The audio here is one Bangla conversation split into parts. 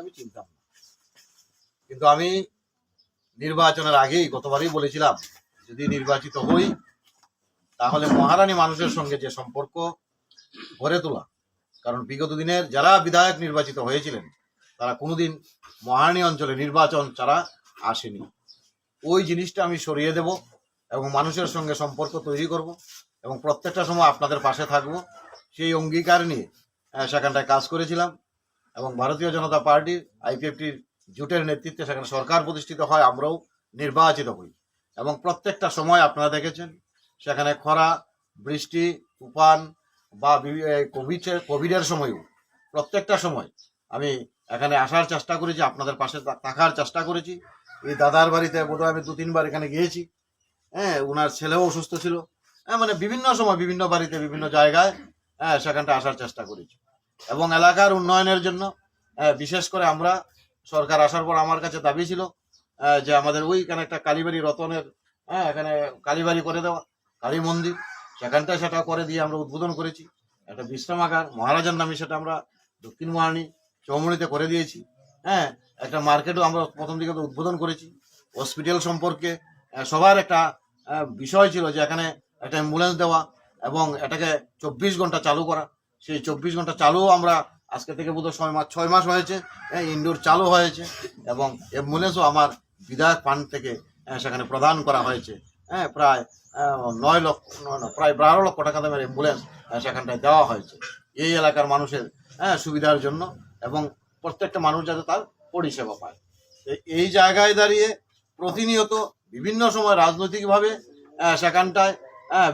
আমি চিনতাম না, কিন্তু আমি নির্বাচনের আগেই গতবারই বলেছিলাম যদি নির্বাচিত হই তাহলে মহারানী মানুষের সঙ্গে যে সম্পর্ক গড়ে তোলা, কারণ বিগত দিনের যারা বিধায়ক নির্বাচিত হয়েছিলেন তারা কোনোদিন মহারানী অঞ্চলে নির্বাচন ছাড়া আসেনি। ওই জিনিসটা আমি সরিয়ে দেব এবং মানুষের সঙ্গে সম্পর্ক তৈরি করব এবং প্রত্যেকটা সময় আপনাদের পাশে থাকব, সেই অঙ্গীকার নিয়ে সেখানটায় কাজ করেছিলাম। এবং ভারতীয় জনতা পার্টির আইপিএফটির জোটের নেতৃত্বে সেখানে সরকার প্রতিষ্ঠিত হয়, আমরাও নির্বাচিত হই এবং প্রত্যেকটা সময় আপনারা দেখেছেন সেখানে খরা, বৃষ্টি, তুফান বা কোভিডের সময়ও প্রত্যেকটা সময় আমি এখানে আসার চেষ্টা করেছি, আপনাদের পাশে থাকার চেষ্টা করেছি। এই দাদার বাড়িতে বোধহয় আমি 2-3 বার এখানে গিয়েছি। ওনার ছেলেও অসুস্থ ছিল। মানে বিভিন্ন সময় বিভিন্ন বাড়িতে বিভিন্ন জায়গায় সেখানটা আসার চেষ্টা করেছি এবং এলাকার উন্নয়নের জন্য বিশেষ করে আমরা সরকার আসার পর আমার কাছে দাবি ছিল যে আমাদের ওইখানে একটা কালীবাড়ি রতনের এখানে কালীবাড়ি করে দেওয়া, কালী মন্দির সেখানটায় সেটা করে দিয়ে আমরা উদ্বোধন করেছি। একটা বিশ্রামাগার মহারাজার নামে সেটা আমরা দক্ষিণ মহারানী চৌমুহনীতে করে দিয়েছি। একটা মার্কেটও আমরা প্রথম দিকে উদ্বোধন করেছি। হসপিটাল সম্পর্কে সবার একটা বিষয় ছিল যে এখানে একটা অ্যাম্বুলেন্স দেওয়া এবং এটাকে 24 ঘন্টা চালু করা। সেই 24 ঘন্টা চালু আমরা আজকে থেকে বোধহয় 6 মাস হয়েছে, ইনডোর চালু হয়েছে এবং অ্যাম্বুলেন্সও আমার বিধায়ক ফান্ড থেকে সেখানে প্রদান করা হয়েছে। প্রায় 9 লক্ষ প্রায় 12 লক্ষ টাকা দামের অ্যাম্বুলেন্স সেখানটায় দেওয়া হয়েছে এই এলাকার মানুষের সুবিধার জন্য এবং প্রত্যেকটা মানুষ যাতে তার পরিষেবা পায়। এই জায়গায় দাঁড়িয়ে প্রতিনিয়ত বিভিন্ন সময় রাজনৈতিকভাবে সেখানটায়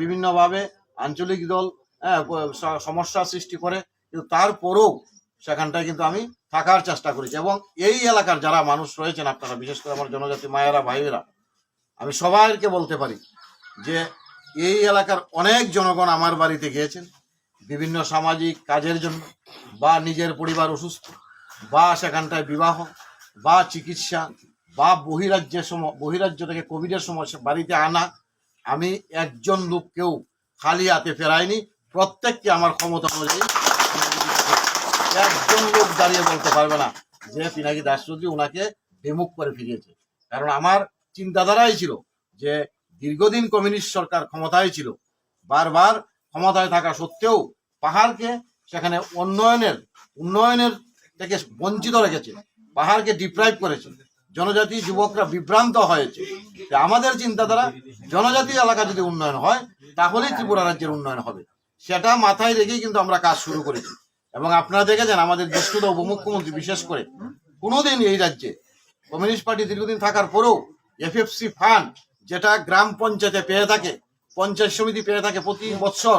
বিভিন্নভাবে আঞ্চলিক দল সমস্যা সৃষ্টি করে, কিন্তু তারপরেও সেখানটায় কিন্তু আমি থাকার চেষ্টা করেছি এবং এই এলাকার যারা মানুষ রয়েছেন আপনারা, বিশেষ করে আমার জনজাতি মায়েরা ভাইয়েরা, আমি সবাইকে বলতে পারি যে এই এলাকার অনেক জনগণ আমার বাড়িতে গিয়েছেন বিভিন্ন সামাজিক কাজের জন্য, বা নিজের পরিবার অসুস্থ, বা সেখানটায় বিবাহ বা চিকিৎসা বা বহিরাজ্য থেকে কোভিডের সময় বাড়িতে আনা। আমি একজন লোককেও খালি হাতে ফেরাইনি, প্রত্যেককে আমার ক্ষমতা অনুযায়ী। একজন লোক দাঁড়িয়ে বলতে পারবে না যে পিনাকি দাস চৌধুরী ওনাকে বিমুখ করে ফিরিয়েছে, কারণ আমার চিন্তাধারাই ছিল যে দীর্ঘদিন কমিউনিস্ট সরকার ক্ষমতায় ছিল, বারবার ক্ষমতায় থাকা সত্ত্বেও পাহাড়কে সেখানে উন্নয়নের থেকে বঞ্চিত রেখেছে, পাহাড়কে ডিপ্রাইভ করেছে, জনজাতি যুবকরা বিভ্রান্ত হয়েছে। আমাদের চিন্তাধারা জনজাতি এলাকা যদি উন্নয়ন হয় তাহলেই ত্রিপুরা রাজ্যের উন্নয়ন হবে, সেটা মাথায় রেখেই কিন্তু আমরা কাজ শুরু করেছি। এবং আপনারা দেখেছেন আমাদের দেশটা উপমুখ্যমন্ত্রী বিশেষ করে কোনোদিন এই রাজ্যে কমিউনিস্ট পার্টি দীর্ঘদিন থাকার পরেও এফএফসি ফান্ড যেটা গ্রাম পঞ্চায়েতে পেয়ে থাকে, পঞ্চায়েত সমিতি পেয়ে থাকে প্রতি বছর,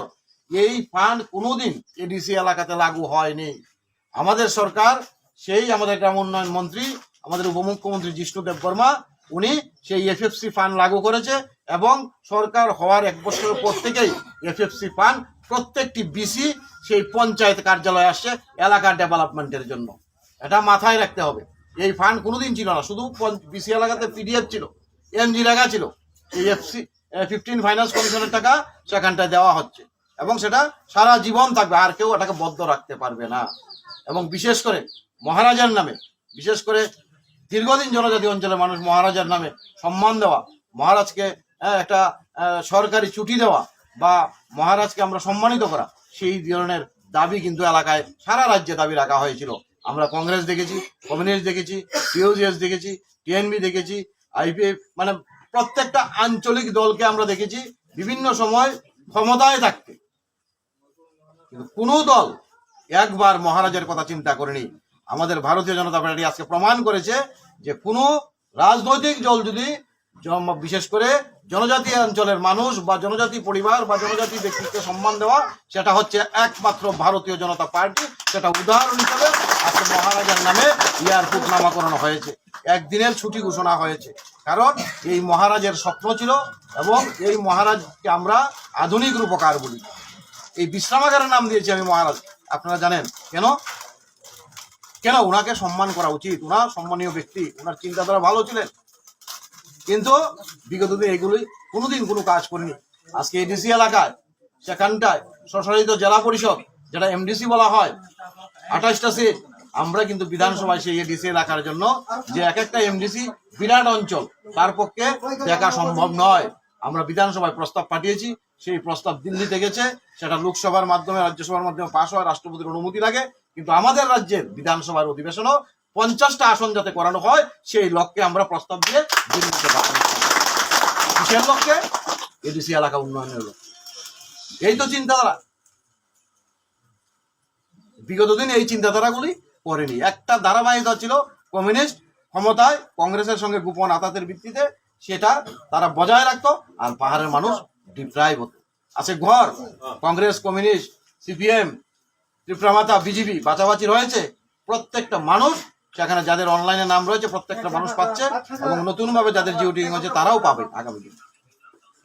এই ফান্ড কোনোদিন এডিসি এলাকাতে লাগু হয়নি। আমাদের সরকার সেই আমাদের গ্রাম উন্নয়ন মন্ত্রী আমাদের উপমুখ্যমন্ত্রী জিষ্ণু দেববর্মা উনি সেই এফএফসি ফান্ড লাগু করেছে এবং সরকার হওয়ার 1 বছরের পর থেকেই এফএফসি ফান্ড প্রত্যেকটি বিসি সেই পঞ্চায়েত কার্যালয়ে আসছে এলাকার ডেভেলপমেন্টের জন্য। এটা মাথায় রাখতে হবে। এই ফান্ড কোনোদিন ছিল না, শুধু বিসি এলাকাতে পিডিএফ ছিল, এমজি লেখা ছিল, এই 15 ফাইন্যান্স কমিশনের টাকা সেখানটায় দেওয়া হচ্ছে এবং সেটা সারা জীবন থাকবে, আর কেউ এটাকে বদ্ধ রাখতে পারবে না। এবং বিশেষ করে মহারাজার নামে, বিশেষ করে দীর্ঘদিন জনজাতি অঞ্চলের মানুষ মহারাজার নামে সম্মান দেওয়া, মহারাজকে একটা সরকারি ছুটি দেওয়া বা মহারাজকে আমরা সম্মানিত করা, সেই ধরনের দাবি কিন্তু এলাকায় সারা রাজ্যে দাবি রাখা হয়েছিল। আমরা কংগ্রেস দেখেছি, কমিউনিস্ট দেখেছি, টিওজিএস দেখেছি, টিএনবি দেখেছি, আইপিএফ, মানে প্রত্যেকটা আঞ্চলিক দলকে আমরা দেখেছি বিভিন্ন সময় ক্ষমতায় থাকতে, কিন্তু কোনো দল একবার মহারাজের কথা চিন্তা করেনি। আমাদের ভারতীয় জনতা পার্টি আজকে প্রমাণ করেছে যে কোনো রাজনৈতিক দল যদি বিশেষ করে জনজাতি অঞ্চলের মানুষ বা জনজাতি পরিবার বা জনজাতি ব্যক্তিকে সম্মান দেওয়া, সেটা হচ্ছে একমাত্র ভারতীয় জনতা পার্টি। সেটা উদাহরণ হিসেবে আজকে মহারাজার নামে এয়ারপোর্ট নামাকরণ হয়েছে, একদিনের ছুটি ঘোষণা হয়েছে, কারণ এই মহারাজের স্বপ্ন ছিল এবং এই মহারাজকে আমরা আধুনিক রূপকার বলি। এই বিশ্রামাগারের নাম দিয়েছি আমি মহারাজ, আপনারা জানেন কেন? ওনাকে সম্মান করা উচিত, ওনার সম্মানীয় ব্যক্তি, ওনার চিন্তাধারা ভালো ছিলেন, কিন্তু বিগত দিন এগুলি কোনোদিন কোনো কাজ করেনি। আজকে এডিসি এলাকায় সেখানটায় স্বশাসিত জেলা পরিষদ যেটা এমডিসি বলা হয়, 28টা সিট, আমরা কিন্তু বিধানসভায় সেই এডিসি রাখার জন্য যে এক একটা এমডিসি বিরাট অঞ্চল, তার পক্ষে দেখা সম্ভব নয়। আমরা বিধানসভায় প্রস্তাব পাঠিয়েছি, সেই প্রস্তাব দিল্লিতে গেছে, সেটা লোকসভার মাধ্যমে রাজ্যসভার মাধ্যমে পাশ হয়, রাষ্ট্রপতির অনুমতি লাগে। কিন্তু আমাদের রাজ্যের বিধানসভার অধিবেশনও 50টা আসন যাতে করানো হয় সেই লক্ষ্যে আমরা প্রস্তাব দিয়ে দিল্লিতে পাঠানো। কিসের লক্ষ্যে? এডিসি এলাকা উন্নয়নের লক্ষ্যে। এই তো চিন্তাধারা। বিগত দিন এই চিন্তাধারাগুলি করেনি। একটা ধারাবাহিকতা ছিল কমিউনিস্ট ক্ষমতায় কংগ্রেসের সঙ্গে গোপন আতাতের ভিত্তিতে, সেটা তারা বজায় রাখতো, আর পাহাড়ের মানুষ ডিপ্রাইভ হতো। আছে ঘর কংগ্রেস, কমিউনিস্ট, সিপিএম, ত্রিপুরামাতা, বিজেপি বাঁচাবাচি রয়েছে। প্রত্যেকটা মানুষ সেখানে যাদের অনলাইনে নাম রয়েছে প্রত্যেকটা মানুষ পাচ্ছে, এবং নতুনভাবে যাদের জিওটিং হচ্ছে তারাও পাবে আগামী দিন।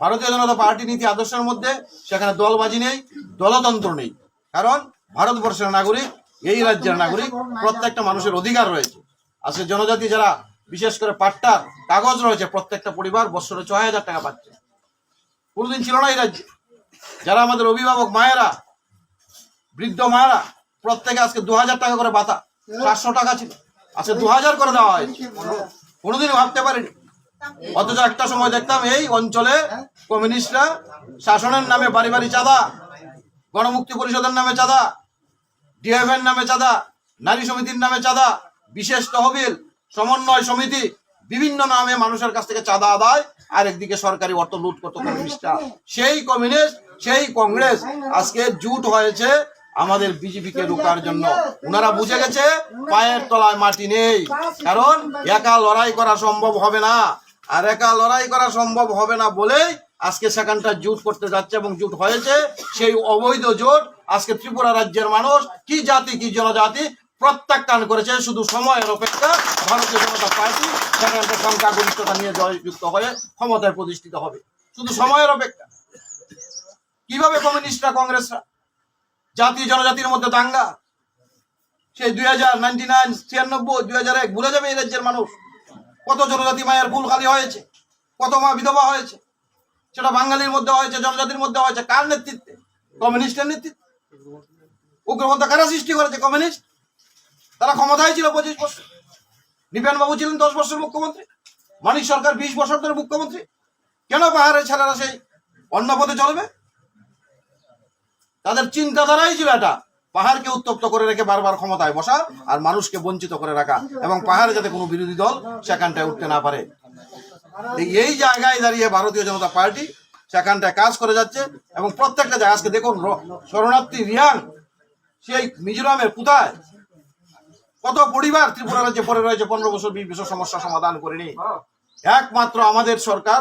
ভারতীয় জনতা পার্টি নীতি আদর্শের মধ্যে সেখানে দলবাজি নেই, দলতন্ত্র নেই। কারণ ভারতবর্ষের নাগরিক, এই রাজ্যের নাগরিক, প্রত্যেকটা মানুষের অধিকার রয়েছে। আজকে জনজাতি যারা বিশেষ করে পাট্টার কাগজ রয়েছে, প্রত্যেকটা পরিবার বছরে ৬,০০০ টাকা পাচ্ছে। কোনোদিন ছিল না এই রাজ্যে। যারা আমাদের অভিভাবক মায়েরা, বৃদ্ধ মায়েরা, প্রত্যেকে আজকে ২,০০০ টাকা করে ভাতা, ৭০০ টাকা ছিল, আজকে ২,০০০ করে দেওয়া হয়েছে। কোনোদিনও ভাবতে পারিনি। অথচ একটা সময় দেখতাম এই অঞ্চলে কমিউনিস্টরা শাসনের নামে বাড়ি বাড়ি চাঁদা, গণমুক্তি পরিষদের নামে চাঁদা, ডিএফ এর নামে চাঁদা, নারী সমিতির নামে চাঁদা, বিশেষ তহবিল, সমন্বয় সমিতি, বিভিন্ন নামে মানুষের কাছ থেকে চাঁদা আদায়, আর একদিকে সরকারি অর্থ লুট করতো কমিউনিস্টরা। সেই কমিউনিস্ট, সেই কংগ্রেস আজকে জুট হয়েছে আমাদের বিজেপিকে রোকার জন্য। ওনারা বুঝে গেছে পায়ের তলায় মাটি নেই, কারণ একা লড়াই করা সম্ভব হবে না। আর একা লড়াই করা সম্ভব হবে না বলেই আজকে সেখানটা জুট করতে যাচ্ছে, এবং জুট হয়েছে। সেই অবৈধ জোট আজকে ত্রিপুরা রাজ্যের মানুষ, কি জাতি কি জনজাতি, প্রত্যাখ্যান করেছে। শুধু সময়ের অপেক্ষা ভারতীয় জনতা পার্টি সেখানটা সংখ্যাগরিষ্ঠতা নিয়ে জয়যুক্ত হয়ে ক্ষমতায় প্রতিষ্ঠিত হবে। শুধু সময়ের অপেক্ষা। কিভাবে কমিউনিস্টরা, কংগ্রেসরা জাতি জনজাতির মধ্যে দাঙ্গা, সেই 2099, 96, 2001 ভুলে যাবে এই রাজ্যের মানুষ। কত জনজাতি মায়ের কুল খালি হয়েছে, কত মা বিধবা হয়েছে, সেটা বাঙালির মধ্যে হয়েছে, জনজাতির মধ্যে হয়েছে। কার নেতৃত্বে? কমিউনিস্টের নেতৃত্বে। উগ্রপন্থা কারা সৃষ্টি করেছে? কমিউনিস্ট। তারা ক্ষমতায় ছিল 25 বছর। নিপেন বাবু ছিলেন 10 বছর মুখ্যমন্ত্রী, মানিক সরকার 20 বছর ধরে মুখ্যমন্ত্রী। কেন পাহাড়ের ছেলেরা সেই অন্য পথে চলবে? তাদের চিন্তাধারাই ছিল এটা, পাহাড়কে উত্তপ্ত করে রেখে বারবার ক্ষমতায় বসা, আর মানুষকে বঞ্চিত করে রাখা, এবং পাহাড়ে যাতে কোনো বিরোধী দল সেখানটায় উঠতে না পারে। এই জায়গায় দাঁড়িয়ে ভারতীয় জনতা পার্টি সেখানটায় কাজ করে যাচ্ছে। এবং প্রত্যেকটা জায়গা আজকে দেখুন, শরণার্থী রিয়াং সেই মিজোরামের কোথায়, কত পরিবার ত্রিপুরা রাজ্যে পড়ে রয়েছে 15 বছর 20 বছর, সমস্যা সমাধান করেনি। একমাত্র আমাদের সরকার,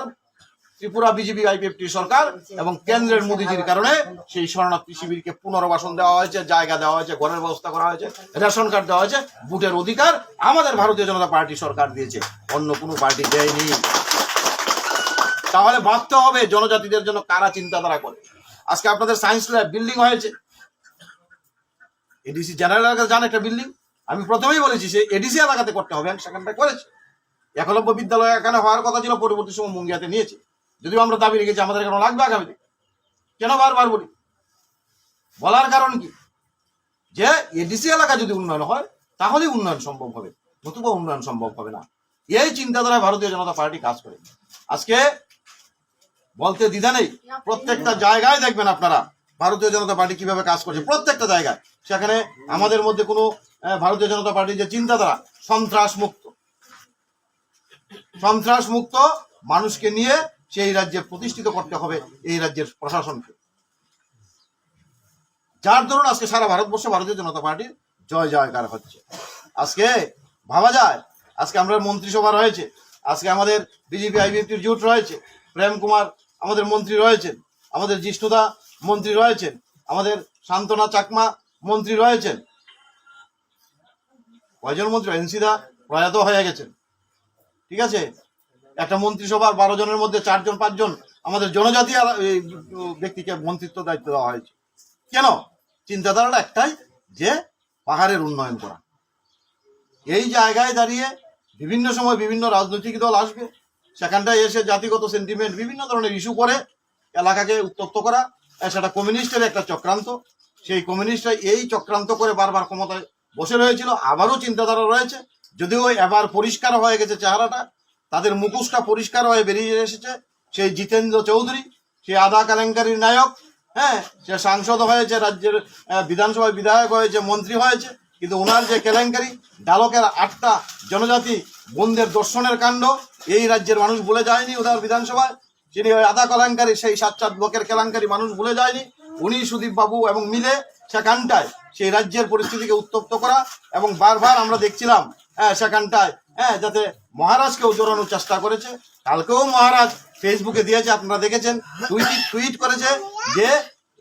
ত্রিপুরা বিজেপি আইপিএফটি সরকার এবং কেন্দ্রের মোদীজির কারণে সেই শরণার্থী শিবিরকে পুনর্বাসন দেওয়া হয়েছে, জায়গা দেওয়া হয়েছে, ঘরের ব্যবস্থা করা হয়েছে, রেশন কার্ড দেওয়া হয়েছে। ভোটের অধিকার আমাদের ভারতীয় জনতা পার্টি সরকার দিয়েছে, অন্য কোনো পার্টি দেয়নি। তাহলে ভাবতে হবে জনজাতিদের জন্য কারা চিন্তাধারা করে। আজকে আপনাদের সায়েন্স ল্যাব বিল্ডিং হয়েছে, এডিসি জেনারেল এলাকাতে যান একটা বিল্ডিং, আমি প্রথমেই বলেছি সে এডিসি এলাকাতে করতে হবে, সেখানটা করেছে। একলব্য বিদ্যালয় এখানে হওয়ার কথা ছিল, পরবর্তী সময় মুঙ্গিয়াতে নিয়েছে। যদিও আমরা দাবি রেখেছি আমাদের এখানে লাগবে আগামীতে। কেন বারবার বলি? বলার কারণ কি, যে এডিসি এলাকা যদি উন্নয়ন হয় তাহলেই উন্নয়ন সম্ভব হবে, নতুবা উন্নয়ন সম্ভব হবে না। এই চিন্তাধারায় ভারতীয় জনতা পার্টি কাজ করে। আজকে বলতে দ্বিধা নেই, প্রত্যেকটা জায়গায় দেখবেন আপনারা ভারতীয় জনতা পার্টি কিভাবে কাজ করছে, প্রত্যেকটা জায়গায়। সেখানে আমাদের মধ্যে কোনো ভারতীয় জনতা পার্টির যে চিন্তাধারা, সন্ত্রাস মুক্ত মানুষকে নিয়ে সেই রাজ্যে প্রতিষ্ঠিত করতে হবে এই রাজ্যের প্রশাসনকে। যার দরুন আজকে সারা ভারতবর্ষে ভারতীয় জনতা পার্টির জয় জয়কার হচ্ছে। আজকে ভাবা যায়, আজকে আমরা মন্ত্রিসভা রয়েছে, আজকে আমাদের বিজেপি আইপিএফটির জোট রয়েছে, প্রেম কুমার আমাদের মন্ত্রী রয়েছেন, আমাদের জিষ্ণুদা মন্ত্রী রয়েছেন, আমাদের শান্তনা চাকমা মন্ত্রী রয়েছেন। কয়জন মন্ত্রী? এনসিদা প্রয়াত হয়ে গেছেন, ঠিক আছে। একটা মন্ত্রিসভার 12 জনের মধ্যে 4 জন 5 জন আমাদের জনজাতি ব্যক্তিকে মন্ত্রিত্ব দায়িত্ব দেওয়া হয়েছে। কেন? চিন্তাধারাটা একটাই, যে পাহাড়ের উন্নয়ন করা। এই জায়গায় দাঁড়িয়ে বিভিন্ন সময় বিভিন্ন রাজনৈতিক দল আসবে, সেখানটায় এসে জাতিগত সেন্টিমেন্ট বিভিন্ন ধরনের ইস্যু করে এলাকাকে উত্তপ্ত করা, সেটা কমিউনিস্টের একটা চক্রান্ত। সেই কমিউনিস্টরা এই চক্রান্ত করে বারবার ক্ষমতায় বসে রয়েছিল, আবারও চিন্তাধারা রয়েছে, যদিও এবার পরিষ্কার হয়ে গেছে চেহারাটা, তাদের মুখোশটা পরিষ্কার হয়ে বেরিয়ে এসেছে। সেই জিতেন্দ্র চৌধুরী, সেই আধা কেলেঙ্কারির নায়ক, হ্যাঁ, সে সাংসদ হয়েছে, রাজ্যের বিধানসভায় বিধায়ক হয়েছে, মন্ত্রী হয়েছে, কিন্তু ওনার যে কেলেঙ্কারি, ডালকের 8টা জনজাতি বোনদের দর্শনের কাণ্ড এই রাজ্যের মানুষ ভুলে যায়নি। ওনার বিধানসভায় যিনি ওই আধা কেলেঙ্কারি, সেই 7 লোকের কেলেঙ্কারি মানুষ ভুলে যায়নি। উনি সুদীপ বাবু এবং মিলে সেখানটায় সেই রাজ্যের পরিস্থিতিকে উত্তপ্ত করা, এবং বারবার আমরা দেখছিলাম সেখানটায় যাতে মহারাজকেও জড়ানোর চেষ্টা করেছে। কালকেও মহারাজ ফেসবুকে দিয়েছে, আপনারা দেখেছেন, টুইট করেছে যে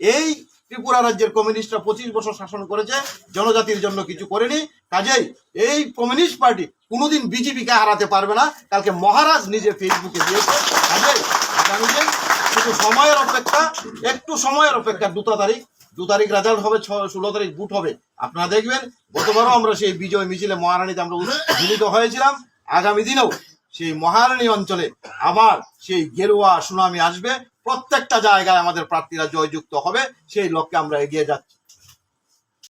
এই ত্রিপুরা রাজ্যের কমিউনিস্টরা 25 বছর শাসন করেছে, জনজাতির জন্য কিছু করেনি, কাজেই এই কমিউনিস্ট পার্টি কোনোদিন বিজেপিকে হারাতে পারবে না। কালকে মহারাজ নিজে ফেসবুকে দিয়েছে। কাজেই আগামী দিন শুধু সময়ের অপেক্ষা, একটু সময়ের অপেক্ষা। 2 তারিখ রেজাল্ট হবে, 16 তারিখ ভোট হবে। আপনারা দেখবেন, গতবারও আমরা সেই বিজয় মিছিলে মহারানীতে আমরা মিলিত হয়েছিলাম। আগামী দিনেও সেই মহারানী অঞ্চলে আবার সেই গেরুয়া সুনামি আসবে, প্রত্যেকটা জায়গায় আমাদের প্রার্থীরা জয়যুক্ত হবে, সেই লক্ষ্যে আমরা এগিয়ে যাচ্ছি।